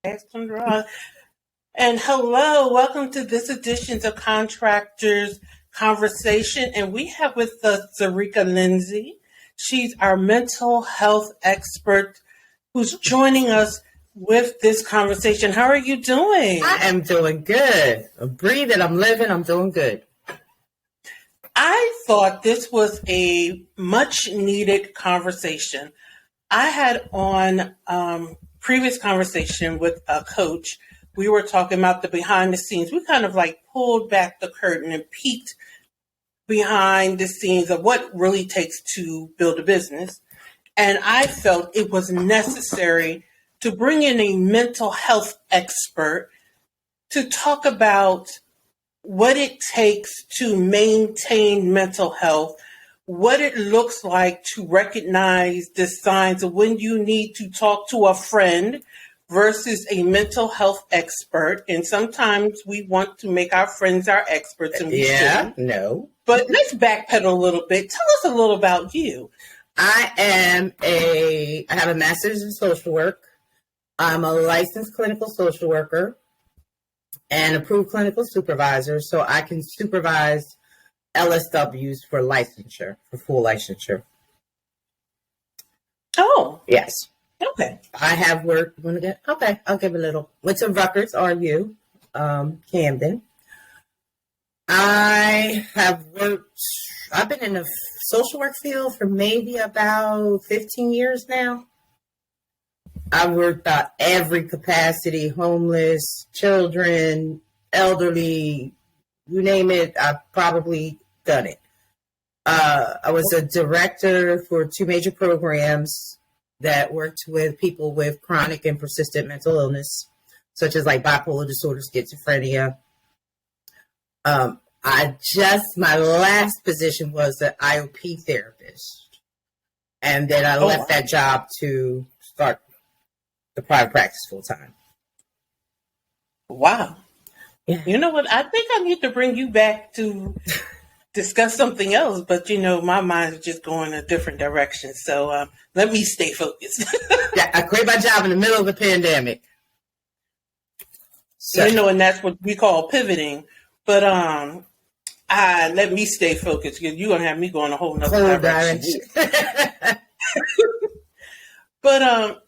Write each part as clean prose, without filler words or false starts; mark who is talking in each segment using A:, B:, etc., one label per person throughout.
A: And hello, welcome to this edition of Contractors Conversation. And we have with us Zarika Lindsay. She's our mental health expert who's joining us with this conversation. How are you doing?
B: I am doing good. I'm breathing, I'm living, I'm doing good.
A: I thought this was a much needed conversation. I had on previous conversation with a coach. We were talking about the behind the scenes. We kind of like pulled back the curtain and peeked behind the scenes of what really takes to build a business. And I felt it was necessary to bring in a mental health expert to talk about what it takes to maintain mental health, what it looks like to recognize the signs of when you need to talk to a friend versus a mental health expert. And sometimes we want to make our friends our experts, and we shouldn't.
B: No.
A: But let's backpedal a little bit. Tell us a little about you.
B: I have a master's in social work. I'm a licensed clinical social worker and approved clinical supervisor, so I can supervise LSWs for licensure, for full licensure.
A: Oh.
B: Yes.
A: Okay.
B: I have worked, I'll give a little. Went to Rutgers, RU, Camden. I've been in the social work field for maybe about 15 years now. I've worked out every capacity, homeless, children, elderly, you name it, I've probably done it. I was a director for 2 major programs that worked with people with chronic and persistent mental illness, such as like bipolar disorder, schizophrenia. My last position was an IOP therapist. And then I left that job to start the private practice full time.
A: Wow. Yeah. You know what? I think I need to bring you back to discuss something else, but my mind is just going a different direction. So let me stay focused.
B: Yeah, I quit my job in the middle of the pandemic.
A: So, and that's what we call pivoting. But let me stay focused because you're gonna have me going a whole nother direction. But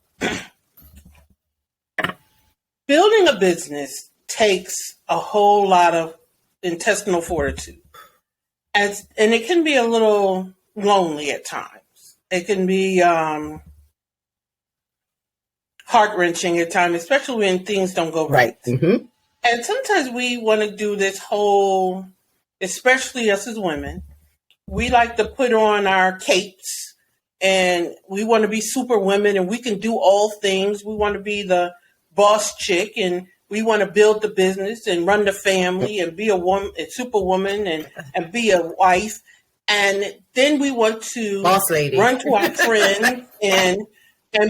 A: building a business takes a whole lot of intestinal fortitude. And it can be a little lonely at times. It can be heart-wrenching at times, especially when things don't go right.
B: Mm-hmm.
A: And sometimes we want to do this whole, especially us as women, we like to put on our capes and we want to be super women and we can do all things. We want to be the boss chick and we want to build the business and run the family and be a woman, a superwoman and be a wife. And then we want to
B: boss lady.
A: Run to our friend and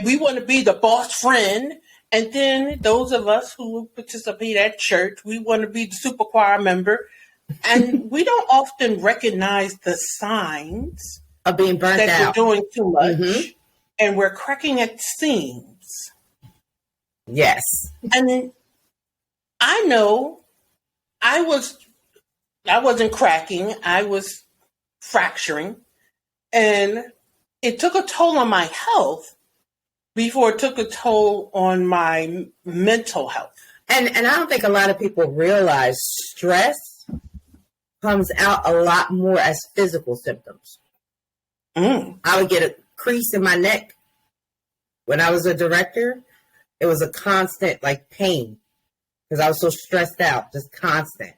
A: we want to be the boss friend. And then those of us who participate at church, we want to be the super choir member. And we don't often recognize the signs
B: of being burnt
A: that
B: out.
A: We're doing too much. Mm-hmm. And we're cracking at seams.
B: Yes.
A: And I know I wasn't cracking, I was fracturing. And it took a toll on my health before it took a toll on my mental health.
B: And I don't think a lot of people realize stress comes out a lot more as physical symptoms. I would get a crease in my neck. When I was a director, it was a constant pain because I was so stressed out, just constant.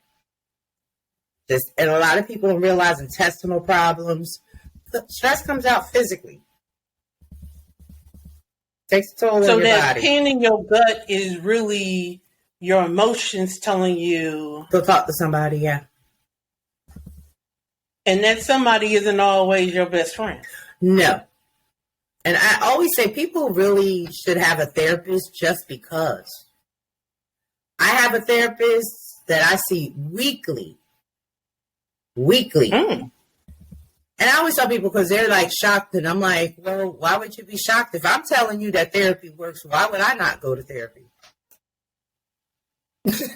B: And a lot of people don't realize intestinal problems. Stress comes out physically. Takes a toll on your body. So that
A: pain in your gut is really your emotions telling you.
B: Go talk to somebody, yeah.
A: And that somebody isn't always your best friend.
B: No. And I always say people really should have a therapist just because. I have a therapist that I see weekly. And I always tell people because they're shocked, and I'm like, well, why would you be shocked? If I'm telling you that therapy works, why would I not go to therapy?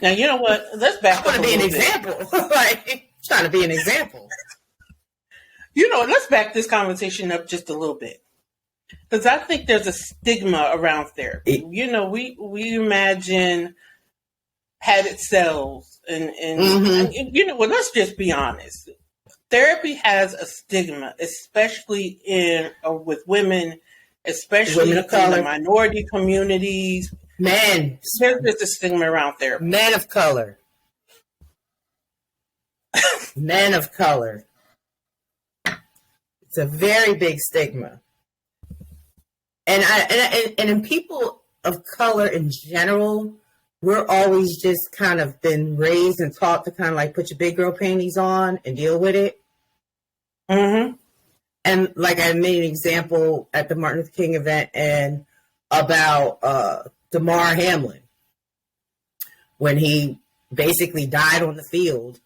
A: Now, you know what? Let's back
B: I
A: up
B: want
A: a
B: to be an
A: little bit.
B: example. Like, trying to be an example.
A: Let's back this conversation up just a little bit. Because I think there's a stigma around therapy. We imagine padded cells and well, let's just be honest. Therapy has a stigma, especially with women, especially
B: Women of
A: in
B: color.
A: the minority communities.
B: Men.
A: There's just a stigma around therapy.
B: Men of color. Men of color. It's a very big stigma. And in people of color in general, we're always just kind of been raised and taught to kind of like put your big girl panties on and deal with it.
A: Mm-hmm.
B: And like I made an example at the Martin Luther King event and about Damar Hamlin when he basically died on the field,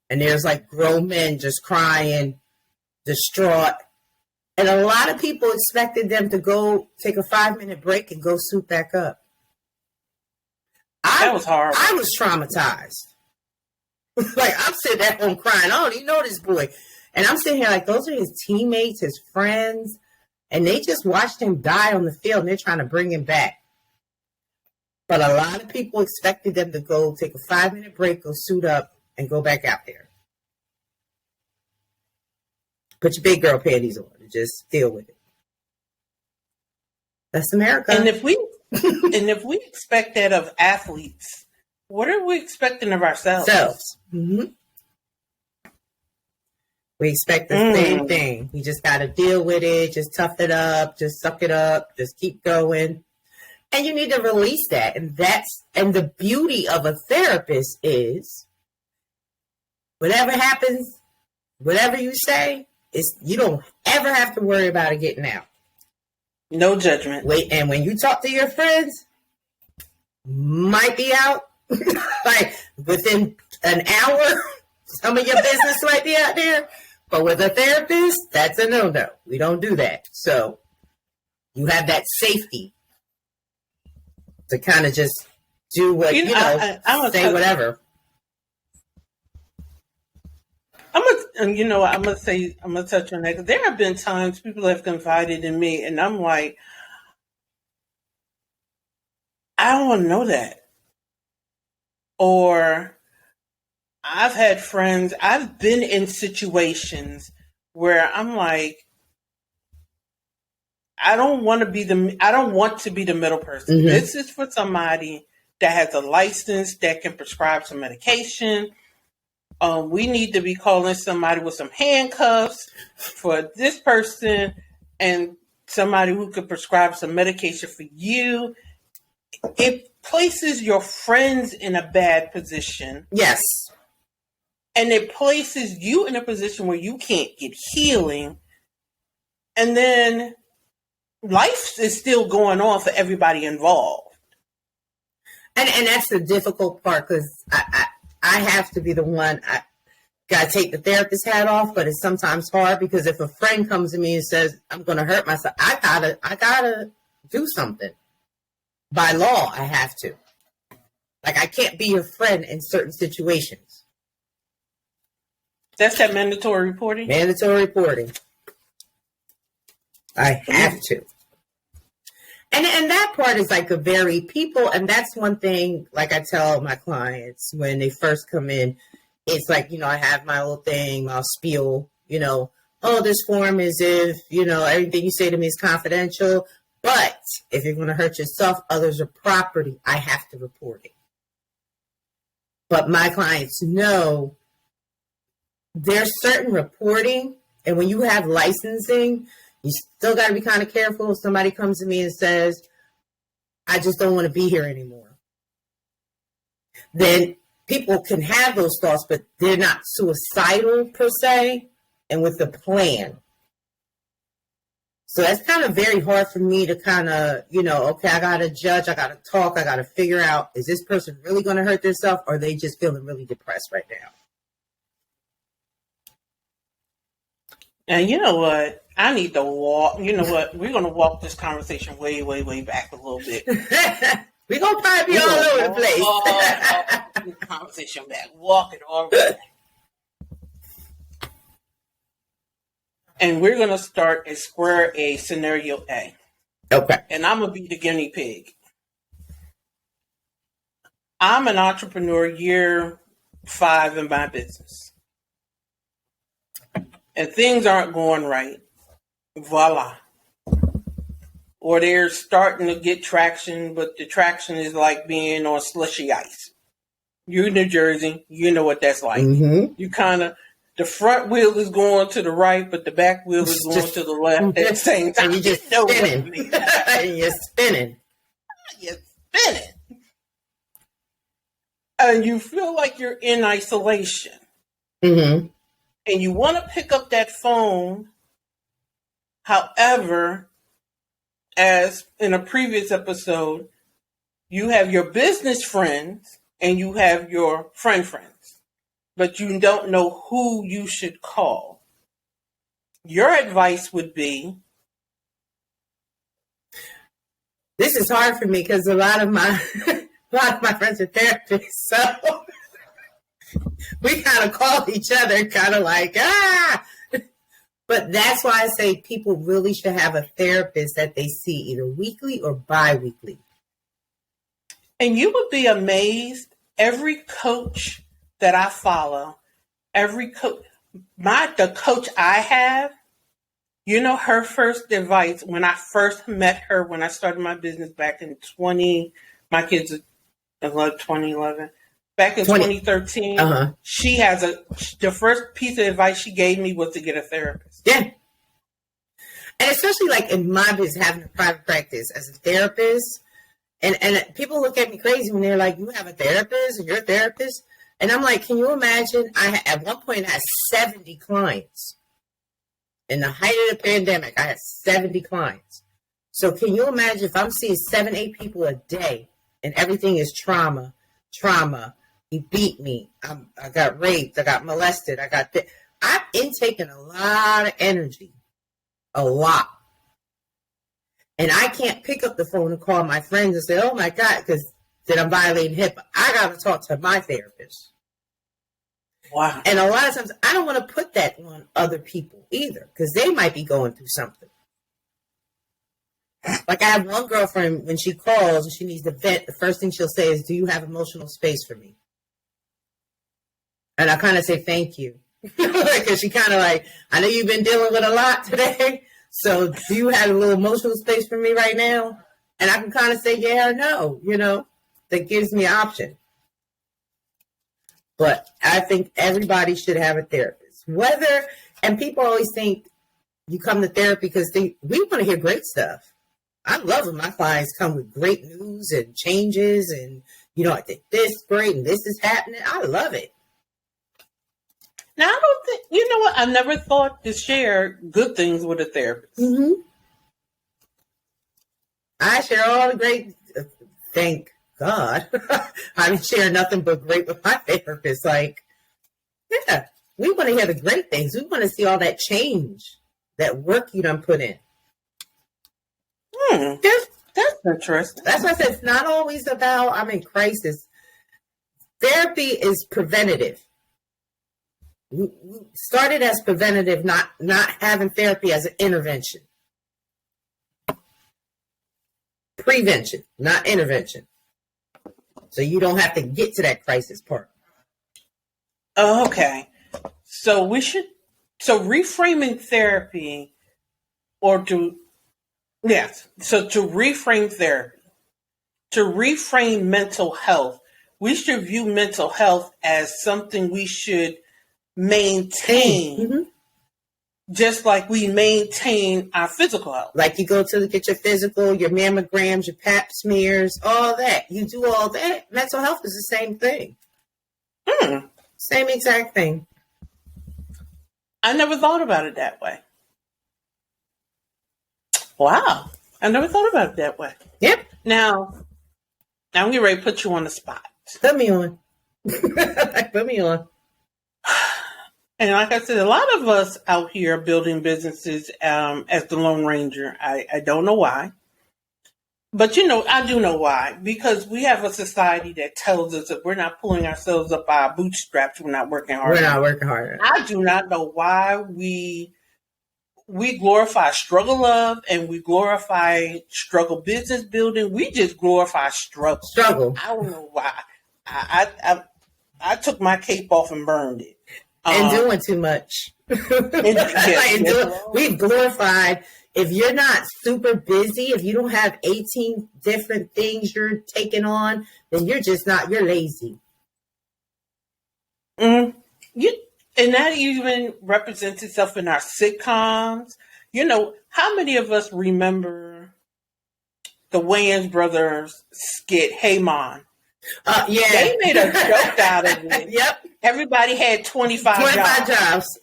B: and there's like grown men just crying, distraught. And a lot of people expected them to go take a 5-minute break and go suit back up.
A: That was horrible.
B: I was traumatized. Like, I'm sitting at home crying. I don't even know this boy. And I'm sitting here like, those are his teammates, his friends. And they just watched him die on the field, and they're trying to bring him back. But a lot of people expected them to go take a 5-minute break, go suit up, and go back out there. Put your big girl panties on and just deal with it. That's America.
A: And if we expect that of athletes, what are we expecting of ourselves?
B: Mm-hmm. We expect the same thing. We just got to deal with it, just tough it up, just suck it up, just keep going. And you need to release that. And the beauty of a therapist is whatever happens, whatever you say, you don't ever have to worry about it getting out.
A: No judgment.
B: And when you talk to your friends, might be out like within an hour. Some of your business might be out there. But with a therapist, that's a no-no. We don't do that. So you have that safety to kind of just do what, say whatever.
A: I'm gonna touch on that. There have been times people have confided in me, and I'm like, I don't want to know that. Or I've had friends. I've been in situations where I'm like, I don't want to be the middle person.
B: Mm-hmm.
A: This is for somebody that has a license that can prescribe some medication. We need to be calling somebody with some handcuffs for this person and somebody who could prescribe some medication for you. It places your friends in a bad position.
B: Yes.
A: And it places you in a position where you can't get healing. And then life is still going on for everybody involved.
B: And that's the difficult part, because I have to be the one. I got to take the therapist hat off, but it's sometimes hard because if a friend comes to me and says, I'm going to hurt myself, I gotta do something. By law, I have to. Like, I can't be your friend in certain situations.
A: That's that mandatory reporting?
B: Mandatory reporting. I have to. And that part is like and that's one thing, like I tell my clients when they first come in, it's like, I have my little thing, my spiel, this form is if, everything you say to me is confidential, but if you're going to hurt yourself, others are property, I have to report it. But my clients know there's certain reporting, and when you have licensing, you still got to be kind of careful if somebody comes to me and says, I just don't want to be here anymore. Then people can have those thoughts, but they're not suicidal per se, and with a plan. So that's kind of very hard for me to kind of, okay, I got to judge, I got to talk, I got to figure out, is this person really going to hurt themselves, or are they just feeling really depressed right now?
A: And you know what? I need to walk. You know what? We're going to walk this conversation way, way, way back a little bit.
B: We're going to probably be all over the place.
A: The conversation back, walk it all the way. And we're going to start at square A, scenario A.
B: Okay.
A: And I'm going to be the guinea pig. I'm an entrepreneur, year 5 in my business. And things aren't going right. Voila. Or they're starting to get traction, but the traction is like being on slushy ice. You're in New Jersey, you know what that's like.
B: Mm-hmm.
A: You kind of, the front wheel is going to the right, but the back wheel is going to the left at the same time.
B: And you're just spinning. And you're spinning.
A: You're spinning. And you feel like you're in isolation.
B: Mm-hmm.
A: And you want to pick up that phone. However, as in a previous episode, you have your business friends and you have your friends, but you don't know who you should call. Your advice would be?
B: This is hard for me because a lot of my friends are therapists, so we kind of call each other kind of like, But that's why I say people really should have a therapist that they see either weekly or bi-weekly.
A: And you would be amazed, every coach that I follow, the coach I have, you know, her first advice when I first met her, when I started my business back in 2011, back in 2013, she has the first piece of advice she gave me was to get a therapist.
B: Yeah. And especially like in my business, having a private practice as a therapist, and people look at me crazy when they're like, you have a therapist and you're a therapist. And I'm like, can you imagine? At one point I had 70 clients. In the height of the pandemic, I had 70 clients. So can you imagine if I'm seeing 7, 8 people a day and everything is trauma, he beat me, I got raped, I got molested, I'm intaking a lot of energy, a lot. And I can't pick up the phone and call my friends and say, oh my God, because then I'm violating HIPAA. I got to talk to my therapist.
A: Wow.
B: And a lot of times I don't want to put that on other people either, because they might be going through something. Like I have one girlfriend, when she calls and she needs to vent, the first thing she'll say is, do you have emotional space for me? And I kind of say, thank you. Because she kind of like, I know you've been dealing with a lot today. So do you have a little emotional space for me right now? And I can kind of say, yeah or no, that gives me an option. But I think everybody should have a therapist. And people always think you come to therapy because we want to hear great stuff. I love when my clients come with great news and changes and, I think this is great and this is happening. I love it.
A: Now, I don't think, you know what? I never thought to share good things with a therapist.
B: Mm-hmm. I share all the great, thank God. I didn't share nothing but great with my therapist. Like, yeah, we want to hear the great things. We want to see all that change, that work you done put in.
A: That's interesting.
B: That's why I said it's not always about, I'm in crisis. Therapy is preventative. We started as preventative, not having therapy as an intervention. Prevention, not intervention. So you don't have to get to that crisis part.
A: Oh, okay. So reframing therapy so to reframe therapy, to reframe mental health, we should view mental health as something we should maintain,
B: mm-hmm.
A: just like we maintain our physical health.
B: Like you go to get your physical, your mammograms, your pap smears, all that. You do all that. Mental health is the same thing. Same exact thing.
A: I never thought about it that way. Wow. I never thought about it that way.
B: Yep.
A: Now I'm getting ready to put you on the spot.
B: Put me on. Put me on.
A: And like I said, a lot of us out here are building businesses as the Lone Ranger. I don't know why. But I do know why. Because we have a society that tells us that we're not pulling ourselves up by our bootstraps, we're not working hard.
B: We're not working hard.
A: I do not know why we glorify struggle love and we glorify struggle business building. We just glorify struggle. I don't know why. I took my cape off and burned it.
B: And doing too much. We've glorified. If you're not super busy, if you don't have 18 different things you're taking on, then you're just not, you're lazy.
A: And that even represents itself in our sitcoms. How many of us remember the Wayans brothers skit, Hey Mom?
B: Yeah.
A: They made a joke out of it.
B: Yep.
A: Everybody had 25 jobs.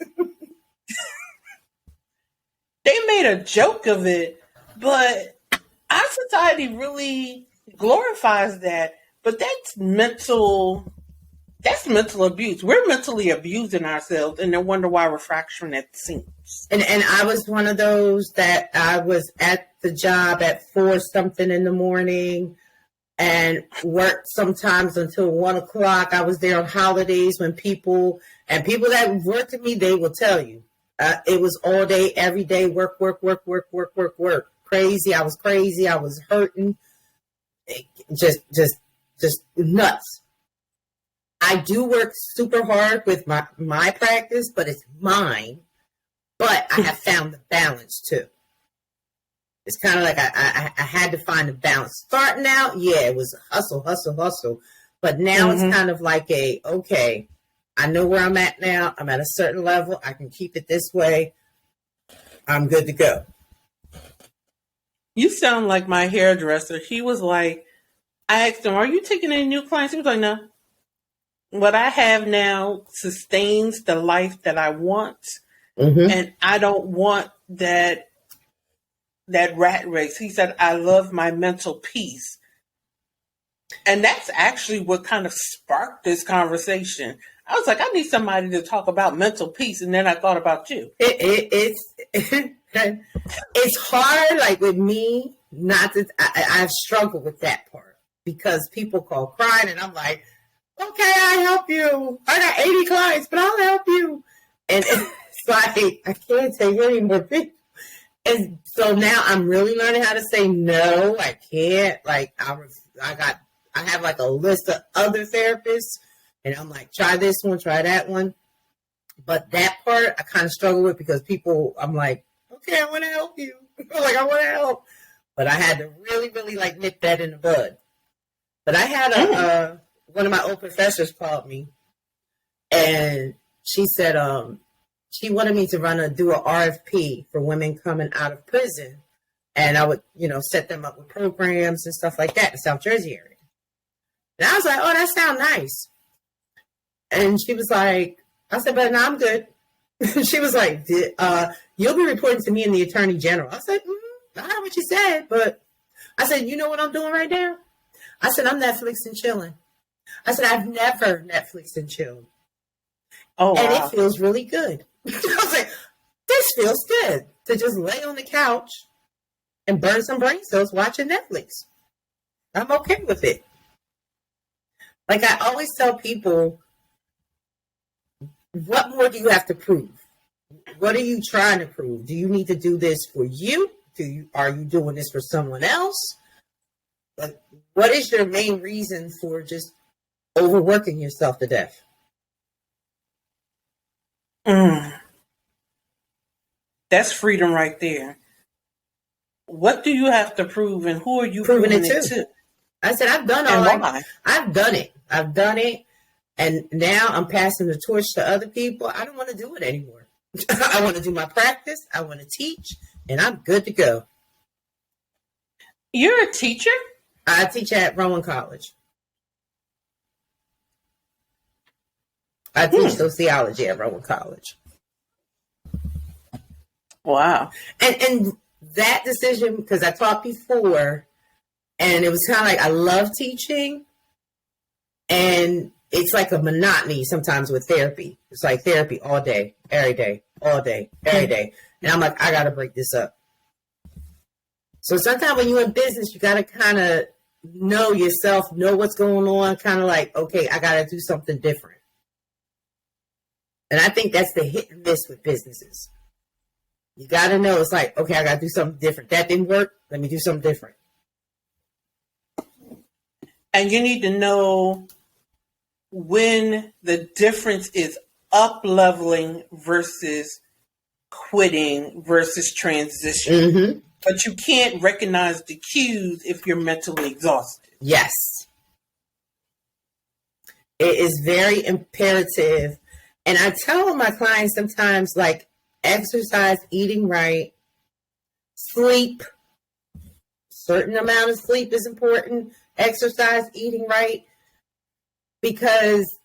A: They made a joke of it, but our society really glorifies that. But that's mental abuse. We're mentally abusing ourselves and then wonder why we're fracturing at the seams.
B: And I was one of those that I was at the job at 4 something in the morning and worked sometimes until 1 o'clock. I was there on holidays when people that worked with me, they will tell you. It was all day, every day, work. Crazy. I was crazy. I was hurting. Just nuts. I do work super hard with my practice, but it's mine. But I have found the balance too. It's kind of like I had to find a balance. Starting out, yeah, it was hustle. But now it's kind of like okay, I know where I'm at now. I'm at a certain level. I can keep it this way. I'm good to go.
A: You sound like my hairdresser. He was like, I asked him, are you taking any new clients? He was like, no. What I have now sustains the life that I want. And I don't want that rat race. He said, I love my mental peace. And that's actually what kind of sparked this conversation. I was like, I need somebody to talk about mental peace. And then I thought about you.
B: It's hard, like with me, not to, I've struggled with that part because people call crying and I'm like, okay, I'll help you. I got 80 clients, but I'll help you. And it's like, I can't take any more people. And so now I'm really learning how to say no. I can't. Like I have like a list of other therapists, and I'm like, try this one, try that one. But that part I kind of struggle with because people, I'm like, okay, I want to help you. Like I want to help, but I had to really, really like nip that in the bud. But I had one of my old professors called me, and she said, she wanted me to do an RFP for women coming out of prison. And I would, set them up with programs and stuff like that in the South Jersey area. And I was like, oh, that sounds nice. And she was like, I said, but no, I'm good. She was like, you'll be reporting to me and the Attorney General. I said, I heard what you said, but I said, you know what I'm doing right now? I said, I'm Netflix and chilling. I said, I've never Netflix and chilled.
A: Oh, wow.
B: And it feels really good. I was like, this feels good to just lay on the couch and burn some brain cells watching Netflix. I'm okay with it. Like I always tell people, what more do you have to prove? What are you trying to prove? Do you need to do this for you? Are you doing this for someone else? Like, what is your main reason for just overworking yourself to death?
A: That's freedom right there. What do you have to prove, and who are you
B: proving
A: it
B: to?
A: to?
B: I said, I've done all that. I've done it. And now I'm passing the torch to other people. I don't want to do it anymore. I want to do my practice. I want to teach, and I'm good to go.
A: You're a teacher?
B: I teach at Rowan College. I teach sociology at Rowan College.
A: Wow.
B: And that decision, because I taught before, and it was kind of like I love teaching, and it's like a monotony sometimes with therapy. It's like therapy all day, every day, all day, every day. And I'm like, I got to break this up. So sometimes when you're in business, you got to kind of know yourself, know what's going on, kind of like, okay, I got to do something different. And I think that's the hit and miss with businesses. You got to know, it's like, okay, I got to do something different. That didn't work. Let me do something different.
A: And you need to know when the difference is up leveling versus quitting versus transition.
B: Mm-hmm.
A: But you can't recognize the cues if you're mentally exhausted.
B: Yes. It is very imperative. And I tell my clients sometimes, like, exercise, eating right, sleep, certain amount of sleep is important, exercise, eating right, because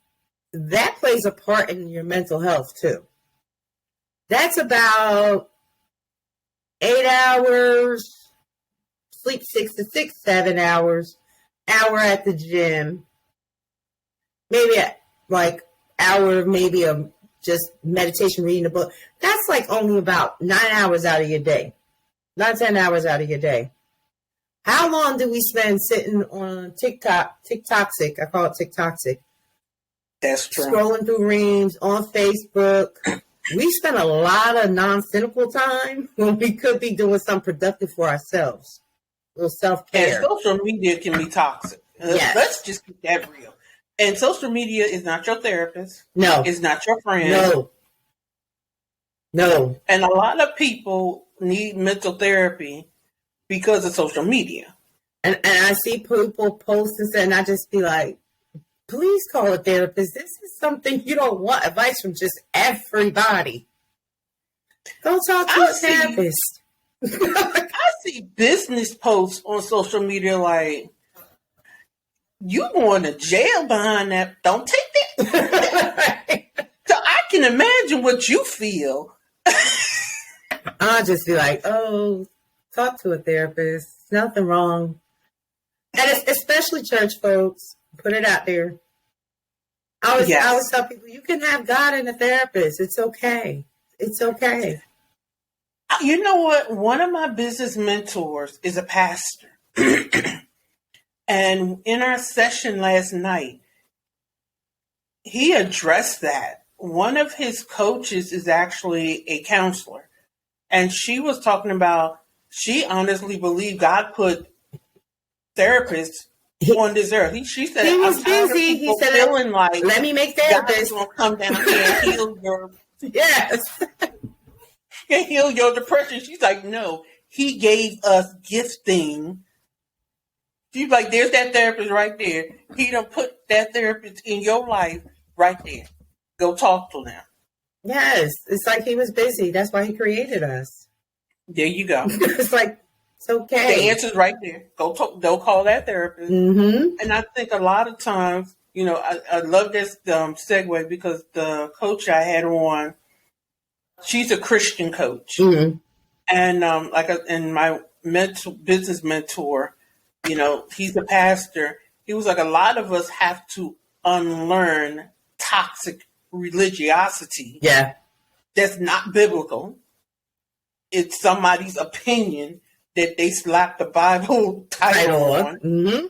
B: that plays a part in your mental health too. That's about 8 hours, sleep 6 to 7 hours, hour at the gym, maybe like hour, maybe a just meditation, reading a book. That's like only about 9 hours out of your day, not 10 hours out of your day. How long do we spend sitting on TikTok? TikToxic, I call it TikToxic.
A: That's true.
B: Scrolling through reels on Facebook. We spend a lot of non-cynical time when we could be doing something productive for ourselves. A little self-care.
A: And social media can be toxic.
B: Yes.
A: Let's just keep that real. And social media is not your therapist.
B: No.
A: It's not your friend.
B: No.
A: And a lot of people need mental therapy because of social media.
B: And I see people post and say, and I just be like, please call a therapist. This is something you don't want advice from just everybody. Go talk to a therapist.
A: I see business posts on social media like, you going to jail behind that. Don't take that. So I can imagine what you feel.
B: I'll just be like, oh, talk to a therapist. Nothing wrong. And it's especially church folks. Put it out there. I always tell people, you can have God and a therapist. It's okay. It's okay.
A: You know what? One of my business mentors is a pastor. And in our session last night, he addressed that. One of his coaches is actually a counselor. And she was talking about, she honestly believed God put therapists on this earth. She said,
B: he was busy. He said,
A: feeling like,
B: let me make therapists.
A: God's going to come down here and heal your,
B: yes.
A: and heal your depression. She's like, no, he gave us gifting. She's like, there's that therapist right there. He done put that therapist in your life right there. Go talk to them.
B: Yes. It's like he was busy. That's why he created us.
A: There you go.
B: It's like, it's okay.
A: The answer's right there. Go call that therapist.
B: Mm-hmm.
A: And I think a lot of times, you know, I love this segue because the coach I had on, she's a Christian coach.
B: Mm-hmm.
A: And and my business mentor, you know, he's a pastor. He was like, a lot of us have to unlearn toxic religiosity.
B: Yeah.
A: That's not biblical. It's somebody's opinion that they slapped the Bible title on.
B: Mm-hmm.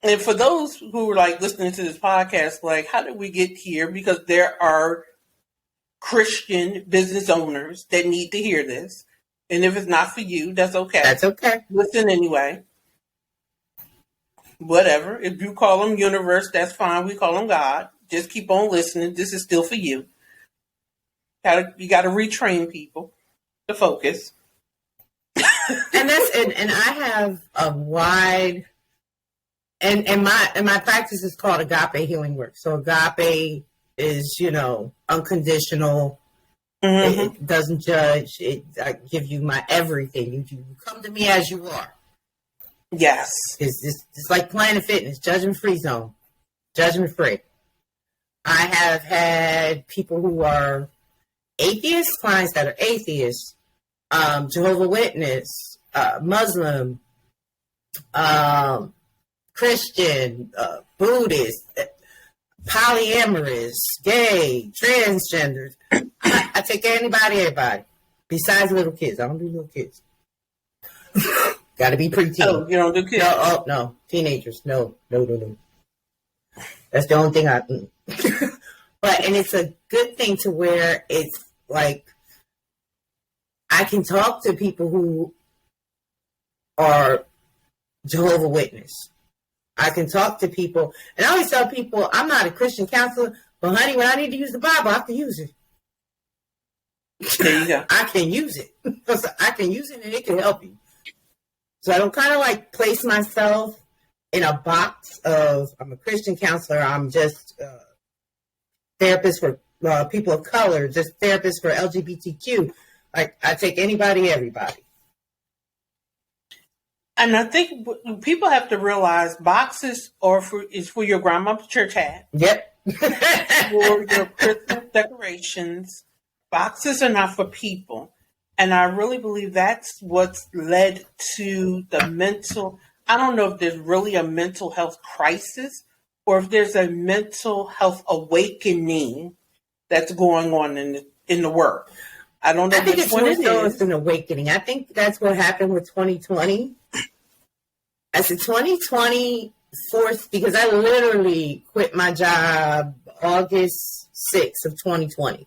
A: And for those who are like listening to this podcast, like, how did we get here? Because there are Christian business owners that need to hear this. And if it's not for you, that's okay.
B: That's okay.
A: Listen anyway. Whatever. If you call them universe, that's fine. We call them God. Just keep on listening. This is still for you. You got to retrain people to focus.
B: And I have a wide and my practice is called agape healing work. So agape is, you know, unconditional. Mm-hmm. It doesn't judge. I give you my everything. You come to me as you are.
A: Yes.
B: It's like Planet Fitness, judgment-free zone. Judgment-free. I have had people who are atheists, clients that are atheists, Jehovah's Witness, Muslim, Christian, Buddhist, polyamorous, gay, transgender. I take everybody. Besides little kids. I don't do little kids. Got to be preteen.
A: Oh, you don't do kids?
B: No. Teenagers. No. That's the only thing I... But, and it's a good thing to where it's like, I can talk to people who are Jehovah's Witness. I can talk to people, and I always tell people, I'm not a Christian counselor, but honey, when I need to use the Bible, I can use it.
A: There you go.
B: I can use it. I can use it and it can help you. So I don't kind of like place myself in a box of, I'm a Christian counselor, I'm just a therapist for people of color, just therapist for LGBTQ. Like, I take anybody, everybody.
A: And I think people have to realize boxes is for your grandma's church hat.
B: Yep.
A: For your Christmas decorations. Boxes are not for people. And I really believe that's what's led to the mental, I don't know if there's really a mental health crisis or if there's a mental health awakening that's going on in the world. I don't know.
B: I think
A: which one it is.
B: It's an awakening. I think that's what happened with 2020. I said 2020 forced, because I literally quit my job August 6th of 2020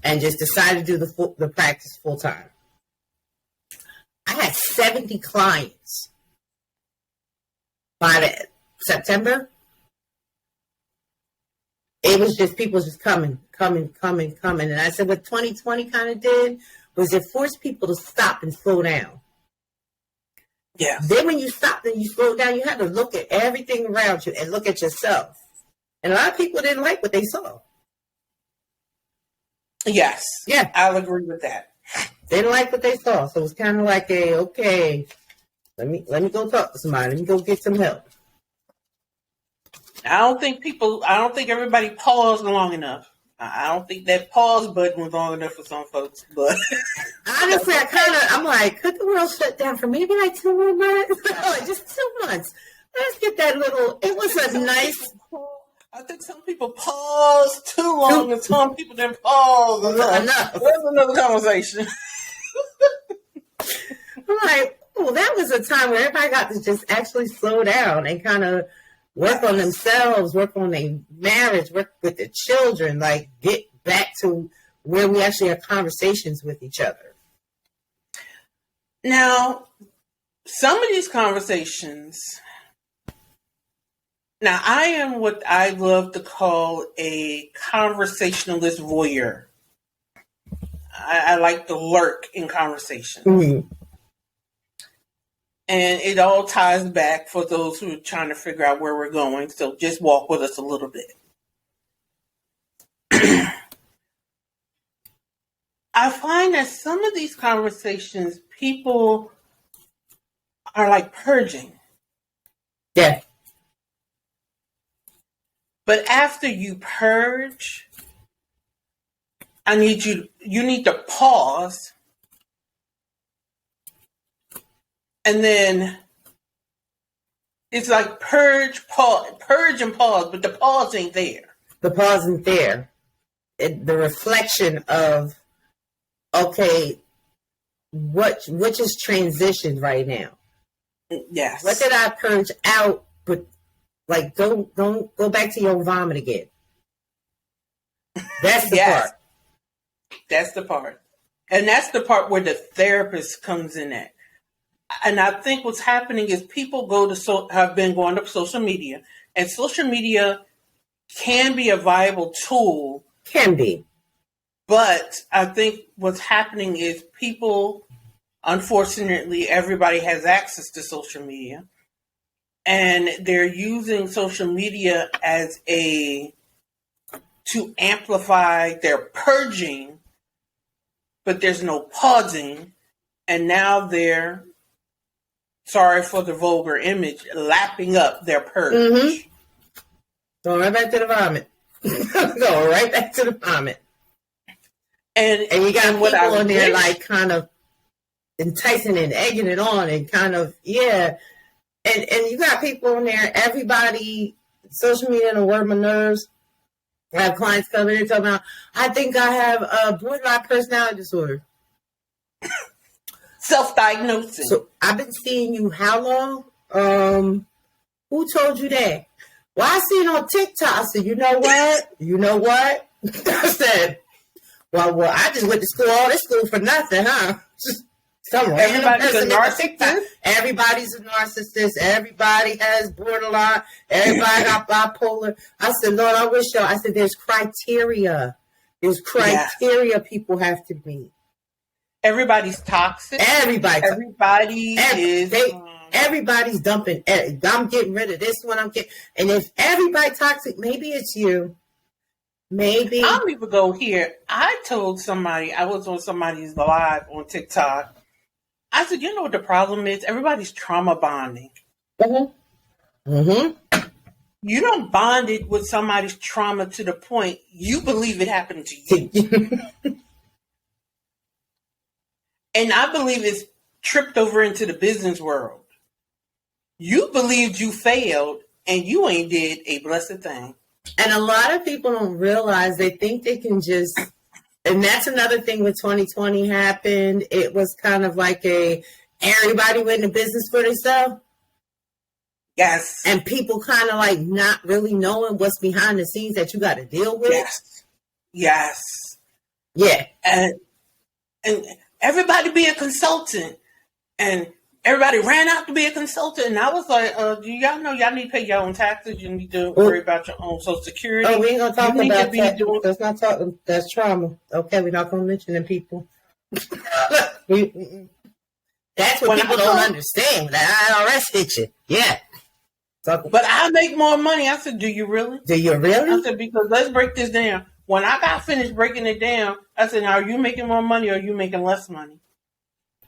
B: and just decided to do the practice full time. I had 70 clients by September. It was just people just coming. And I said what 2020 kind of did was it forced people to stop and slow down.
A: Yeah.
B: Then when you stop and you slow down, you have to look at everything around you and look at yourself. And a lot of people didn't like what they saw.
A: Yes.
B: Yeah.
A: I'll agree with that.
B: They didn't like what they saw. So it was kind of like okay, let me go talk to somebody. Let me go get some help.
A: I don't think everybody paused long enough. I don't think that pause button was long enough for some folks, but
B: honestly, I'm like, could the world shut down for maybe like 2 more months? Like, just 2 months. Let's get that little, it was a nice.
A: I think some people paused too long and some people didn't pause enough. That's another conversation.
B: I'm like, oh, that was a time where everybody got to just actually slow down and kind of work on themselves, work on their marriage, work with their children, like get back to where we actually have conversations with each other.
A: Now, some of these conversations, now I am what I love to call a conversationalist voyeur. I like to lurk in conversations. Mm-hmm. And it all ties back for those who are trying to figure out where we're going. So just walk with us a little bit. I find that some of these conversations, people are like purging.
B: Yeah.
A: But after you purge, you need to pause. And then it's like purge and pause, but the pause ain't there.
B: The pause isn't there. The reflection of, okay, what just transitioned right now?
A: Yes.
B: What did I purge out? But like, don't go back to your vomit again. That's the part.
A: That's the part. And that's the part where the therapist comes in at. And I think what's happening is people have been going to social media, and social media can be a viable tool.
B: Can be.
A: But I think what's happening is people, unfortunately, everybody has access to social media, and they're using social media to amplify their purging, but there's no pausing, and now they're, sorry for the vulgar image, lapping up their purge. Mm-hmm.
B: Going right back to the vomit. Going right back to the vomit. And you got people in there like kind of enticing and egging it on and kind of, yeah. And you got people in there, everybody, social media and word my nerves. I have clients coming in talking about, I think I have a borderline personality disorder.
A: self-diagnosing.
B: So I've been seeing you how long? Who told you that? Well, I seen on TikTok. I said, you know what? I said, well, I just went to school, all this school for nothing, huh? Some
A: Everybody's a narcissist.
B: Everybody's a narcissist. Everybody has borderline. Everybody got bipolar. I said, Lord, I wish y'all. I said, there's criteria. There's criteria people have to meet.
A: Everybody's toxic. Everybody is.
B: Everybody's dumping. I'm getting rid of this one. And if everybody toxic, maybe it's you. Maybe.
A: I'll even go here. I told somebody, I was on somebody's live on TikTok. I said, you know what the problem is? Everybody's trauma bonding.
B: Mm-hmm. Mm-hmm.
A: You don't bond it with somebody's trauma to the point you believe it happened to you. And I believe it's tripped over into the business world. You believed you failed and you ain't did a blessed thing.
B: And a lot of people don't realize, they think they can just, and that's another thing when 2020 happened. It was kind of like everybody went into business for themselves.
A: Yes.
B: And people kind of like not really knowing what's behind the scenes that you got to deal with.
A: Yes.
B: Yeah.
A: And everybody be a consultant. And everybody ran out to be a consultant, and I was like, do y'all know y'all need to pay your own taxes? You need to worry about your own Social Security.
B: Oh, we ain't going to talk about that. That's not talking. That's trauma. Okay, we're not going to mention them people. That's what people don't understand. That IRS hit you. Yeah.
A: But I make more money. I said, do you really?
B: Do you really?
A: I said, because let's break this down. When I got finished breaking it down, I said, now, are you making more money or are you making less money?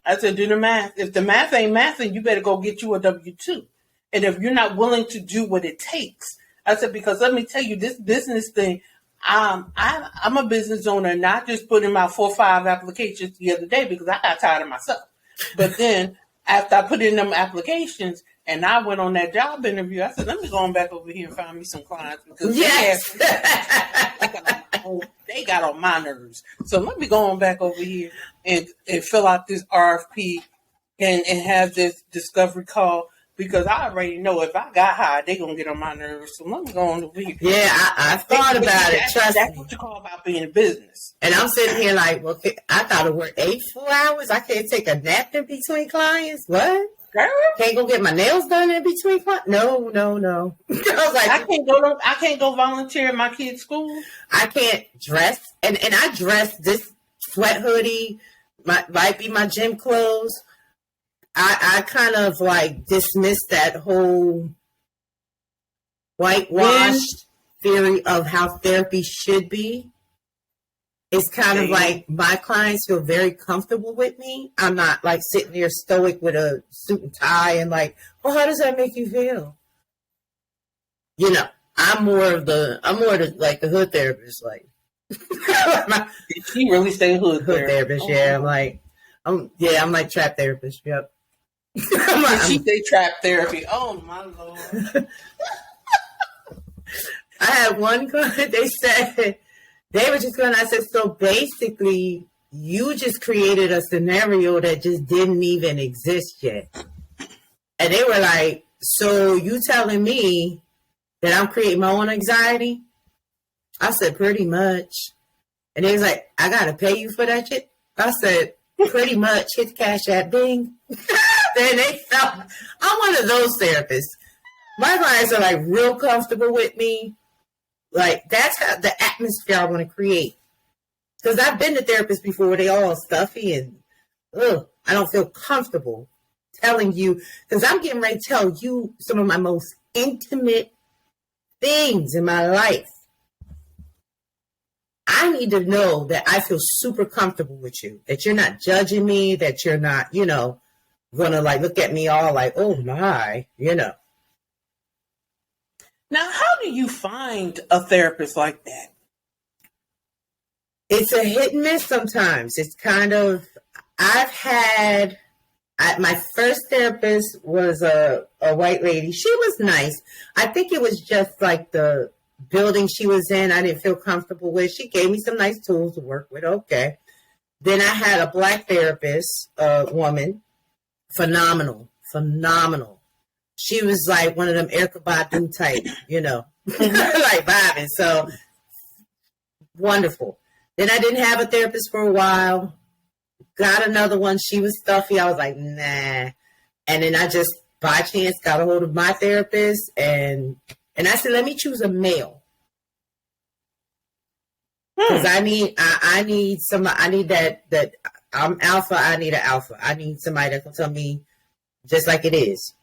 A: I said, do the math. If the math ain't mathing, you better go get you a W-2. And if you're not willing to do what it takes, I said, because let me tell you, this business thing, I'm a business owner, and I just put in my 4 or 5 applications the other day because I got tired of myself. But then after I put in them applications and I went on that job interview, I said, let me go on back over here and find me some clients because they got on my nerves. So let me go on back over here and fill out this RFP and have this discovery call because I already know if I got hired, they're going to get on my nerves. So let me go on over here.
B: Yeah, I thought about it. Trust me.
A: That's what you call about being in business.
B: And I'm sitting here like, well, I got to work 8 full hours. I can't take a nap in between clients. What? Girl, can't go get my nails done in between clients? No. I was like,
A: I can't go volunteer at my kids' school.
B: I can't dress, and I dress this sweat hoodie, might be my gym clothes. I kind of like dismiss that whole whitewashed theory of how therapy should be. It's kind of like my clients feel very comfortable with me. I'm not like sitting there stoic with a suit and tie and like, well, how does that make you feel? You know, I'm more of like the hood therapist. Like,
A: did she really say hood
B: therapist? Yeah, I'm like trap therapist. Yep.
A: She say trap therapy. Oh my Lord.
B: I had one client. They said. They were just going, I said, so basically, you just created a scenario that just didn't even exist yet. And they were like, so you telling me that I'm creating my own anxiety? I said, pretty much. And they was like, I got to pay you for that shit? I said, pretty much. Hit the Cash App, ding. Then they felt, I'm one of those therapists. My clients are like real comfortable with me. Like, that's how the atmosphere I want to create. Because I've been to therapists before, they all stuffy and, I don't feel comfortable telling you. Because I'm getting ready to tell you some of my most intimate things in my life. I need to know that I feel super comfortable with you. That you're not judging me, that you're not, going to like look at me all like, oh my,
A: Now, how do you find a therapist like that?
B: It's a hit and miss sometimes. It's kind of, my first therapist was a white lady. She was nice. I think it was just like the building she was in, I didn't feel comfortable with. She gave me some nice tools to work with. Okay. Then I had a black therapist, woman, phenomenal. She was like one of them Erykah Badu type, like vibing. So wonderful. Then I didn't have a therapist for a while. Got another one. She was stuffy. I was like, nah. And then I just by chance got a hold of my therapist, and I said, let me choose a male. Because I need somebody. I need that I'm alpha. I need an alpha. I need somebody that can tell me just like it is.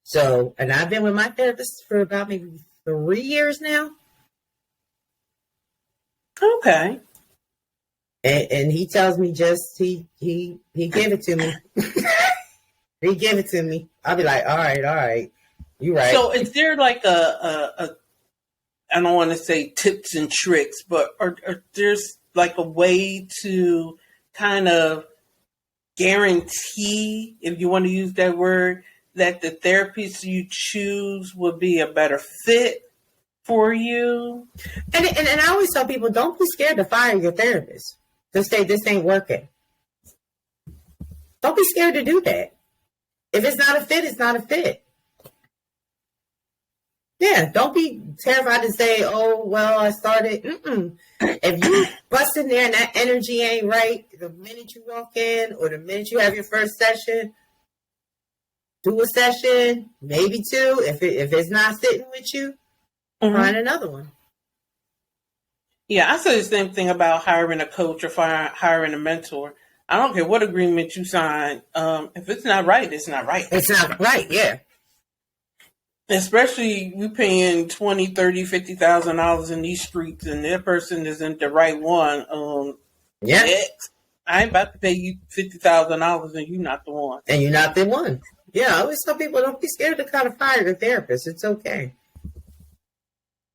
B: So, and I've been with my therapist for about maybe 3 years now.
A: Okay.
B: And he tells me he gave it to me. He gave it to me. I'll be like, all right, you right.
A: So is there like a I don't want to say tips and tricks, but or there's like a way to kind of guarantee, if you want to use that word, that the therapist you choose will be a better fit for you?
B: And I always tell people, don't be scared to fire your therapist. Just say, this ain't working. Don't be scared to do that. If it's not a fit, it's not a fit. Yeah, don't be terrified to say, oh, well, I started. If you bust in there and that energy ain't right, the minute you walk in or the minute you have your first session, do a session, maybe two. If it's not sitting with you, find another one.
A: Yeah, I say the same thing about hiring a coach or hiring a mentor. I don't care what agreement you sign. If it's not right, it's not right.
B: It's not right, yeah.
A: Especially you paying $20,000, $30,000, $50,000 in these streets, and that person isn't the right one.
B: Yeah,
A: I ain't about to pay you $50,000 and you're not the one.
B: And you're not the one. Yeah, I always tell people, don't be scared to kind of fire the therapist. It's okay.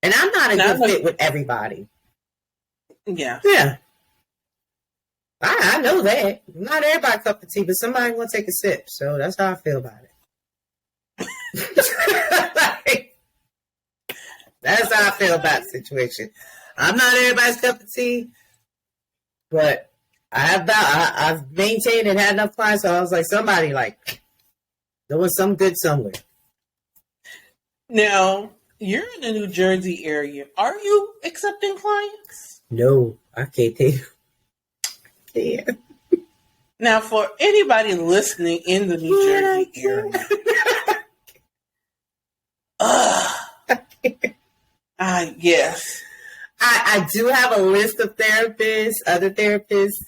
B: And I'm not a good fit with everybody.
A: Yeah.
B: Yeah. I know that. Not everybody cup of tea, but somebody want to take a sip. So that's how I feel about it. That's how I feel about the situation. I'm not everybody's cup of tea, but I've maintained and had enough clients, so I was like, somebody like doing some good somewhere.
A: Now, you're in the New Jersey area. Are you accepting clients?
B: No, I can't tell you. Yeah.
A: Now, for anybody listening in the New Jersey area, yes.
B: I do have a list of therapists, other therapists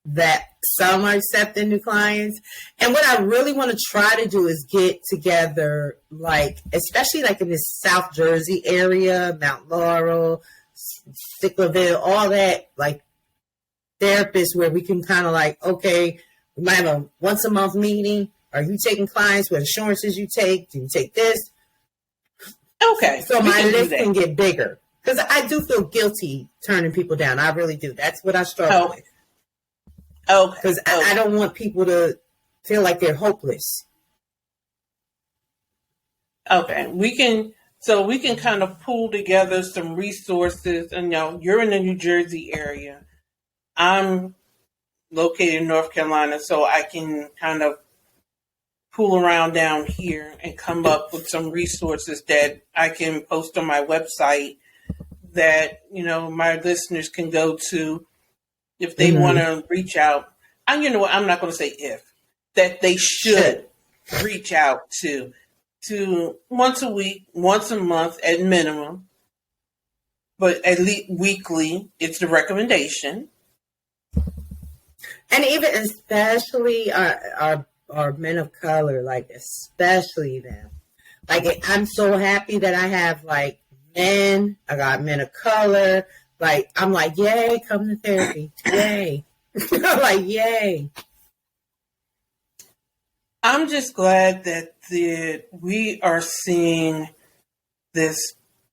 B: that some are accepting new clients. And what I really want to try to do is get together, like, especially like in this South Jersey area, Mount Laurel, Sicklerville, all that, like therapists where we can kind of like, okay, we might have a once a month meeting. Are you taking clients? What insurances you take? Do you take this?
A: Okay.
B: So my list can get bigger. Because I do feel guilty turning people down. I really do. That's what I struggle with.
A: Okay.
B: Because I don't want people to feel like they're hopeless.
A: Okay. We can kind of pull together some resources. And you're in the New Jersey area. I'm located in North Carolina, so I can kind of pool around down here and come up with some resources that I can post on my website that, my listeners can go to if they want to reach out. I'm not going to say that they should reach out to once a week, once a month at minimum, but at least weekly, it's the recommendation.
B: And even especially our men of color, like especially them. Like I'm so happy that I have like men, I got men of color. Like I'm like, yay, come to therapy. Yay. I'm like, yay.
A: I'm just glad that we are seeing this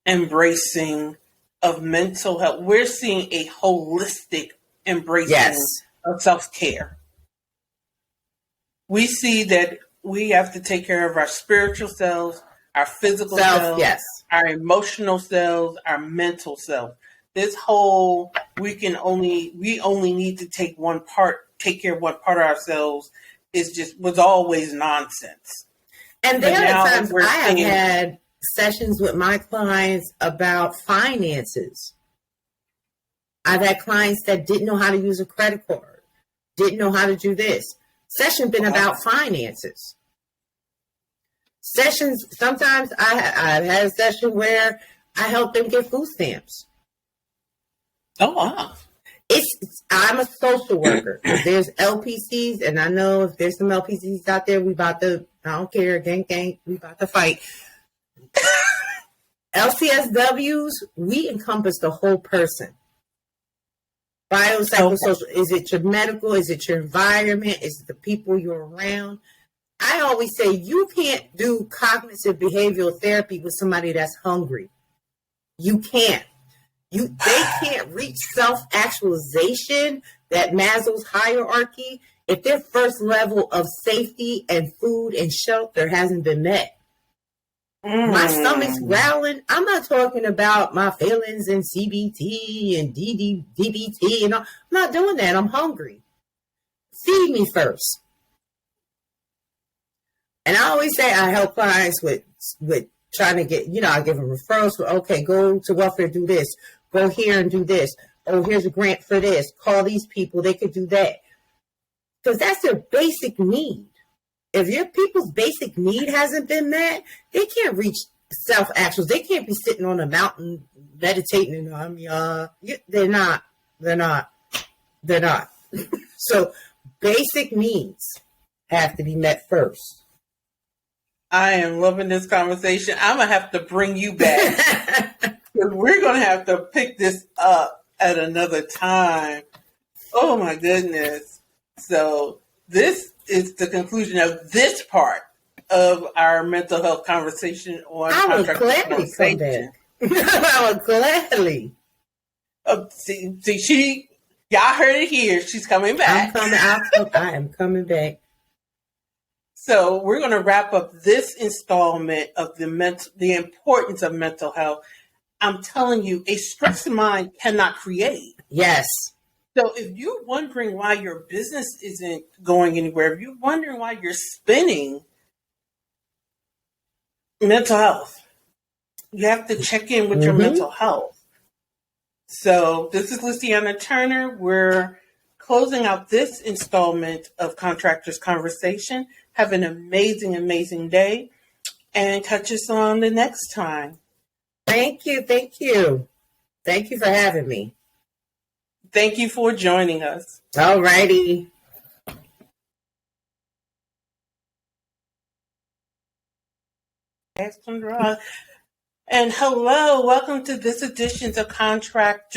A: embracing of mental health. We're seeing a holistic embracing of self-care. We see that we have to take care of our spiritual selves, our physical selves, our emotional selves, our mental self. this whole we only need to take care of one part of ourselves was always nonsense.
B: And there are times I have had sessions with my clients about finances. I've had clients that didn't know how to use a credit card, didn't know how to do this. Session been about finances. Sessions, sometimes I've had a session where I help them get food stamps.
A: Oh, wow.
B: I'm a social worker. If there's LPCs, and I know if there's some LPCs out there, I don't care, gang, we about to fight. LCSWs, we encompass the whole person. Biopsychosocial, is it your medical? Is it your environment? Is it the people you're around? I always say you can't do cognitive behavioral therapy with somebody that's hungry. You can't. They can't reach self-actualization, that Maslow's hierarchy, if their first level of safety and food and shelter hasn't been met. My stomach's growling. I'm not talking about my feelings and CBT and DBT and all. I'm not doing that. I'm hungry. Feed me first. And I always say I help clients with trying to get, I give them referrals for, okay, go to welfare, do this. Go here and do this. Oh, here's a grant for this. Call these people. They could do that. Because that's their basic need. If your people's basic need hasn't been met, they can't reach self-actuals. They can't be sitting on a mountain meditating. They're not. So basic needs have to be met first.
A: I am loving this conversation. I'm going to have to bring you back. We're going to have to pick this up at another time. Oh, my goodness. So this is the conclusion of this part of our mental health conversation on Contractor Conversation.
B: I would gladly.
A: Y'all heard it here. She's coming back.
B: I am coming back.
A: So we're going to wrap up this installment of the importance of mental health. I'm telling you, a stressed mind cannot create.
B: Yes.
A: So if you're wondering why your business isn't going anywhere, if you're wondering why you're spinning, mental health. You have to check in with your mental health. So this is Luciana Turner. We're closing out this installment of Contractors Conversation. Have an amazing, amazing day, and catch us on the next time.
B: Thank you. Thank you. Thank you for having me.
A: Thank you for joining us.
B: All righty.
A: And hello, welcome to this edition of Contractor